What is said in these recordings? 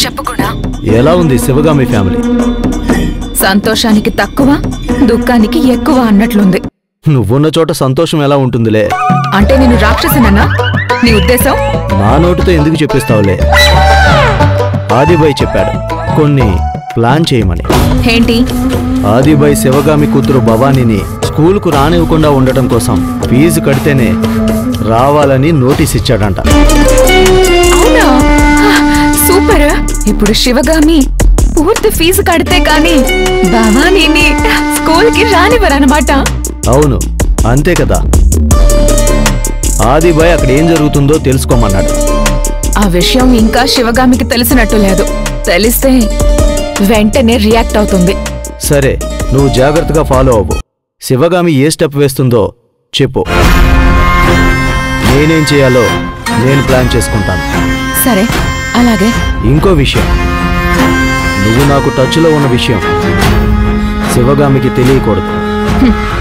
చెప్పకుండా ఎలా ఉంది శివగామి ఫ్యామిలీ? సంతోషానికి తక్కువ, దుఃఖానికి ఎక్కువ అన్నట్లుంది. నువ్వున్న చోట సంతోషం ఎలా ఉంటుందిలే. అంటే నేను రాక్షసినన్నా నీ ఉద్దేశం? నా నోటితో ఎందుకు చెప్పిస్తావులే. ఆదిబాయ్ చెప్పాడు కొన్ని ప్లాన్ చేయమని. ఏంటి? ఆదిబాయ్ శివగామి కూతురు భవానీని స్కూల్కు రానివ్వకుండా ఉండటం కోసం ఫీజు కడితేనే రావాలని నోటీస్ ఇచ్చాడంట. అవునా? సూపర్. ఇప్పుడు శివగామి పూర్తి ఫీజు కడితే కానీ భవానీని స్కూల్కి రానివ్వరన్నమాట. అవును, అంతే కదా. ఆదిబాయ్ అక్కడ ఏం జరుగుతుందో తెలుసుకోమన్నాడు. ఆ విషయం ఇంకా శివగామికి తెలిసినట్టు లేదు. తెలిస్తే వెంటనే రియాక్ట్ అవుతుంది. సరే, నువ్వు జాగ్రత్తగా ఫాలో అవ్వు. శివగామి ఏ స్టెప్ వేస్తుందో చెప్పు. నేనేం చేయాలో నేను ప్లాన్ చేసుకుంటాను. సరే, అలాగే. ఇంకో విషయం, నువ్వు నాకు టచ్లో ఉన్న విషయం శివగామికి తెలియకూడదు.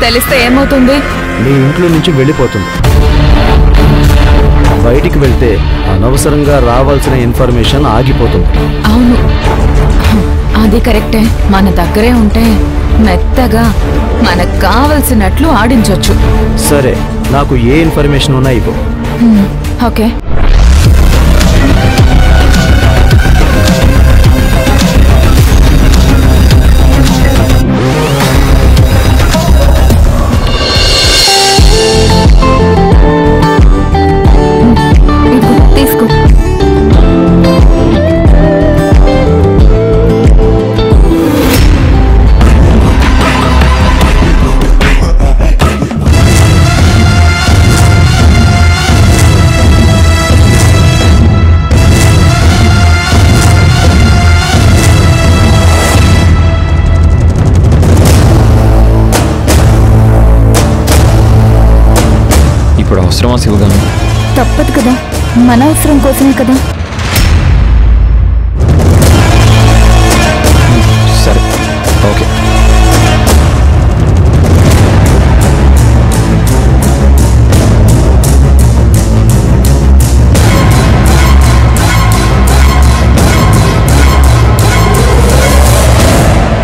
తెలిస్తే ఏమవుతుంది? నీ ఇంట్లో నుంచి వెళ్ళిపోతుంది. బయటికి వెళ్తే అనవసరంగా రావాల్సిన ఇన్ఫర్మేషన్ ఆగిపోతుంది. అవును, అది కరెక్టే. మన దగ్గరే ఉంటే మెత్తగా మనకు కావలసినట్లు ఆడించొచ్చు. సరే, నాకు ఏ ఇన్ఫర్మేషన్ ఉన్నా ఇవ్వు. ఓకే. తీసుకో. ఇప్పుడు అవసరమా శివగామి? తప్పదు కదా, మన అవసరం కోసమే కదా.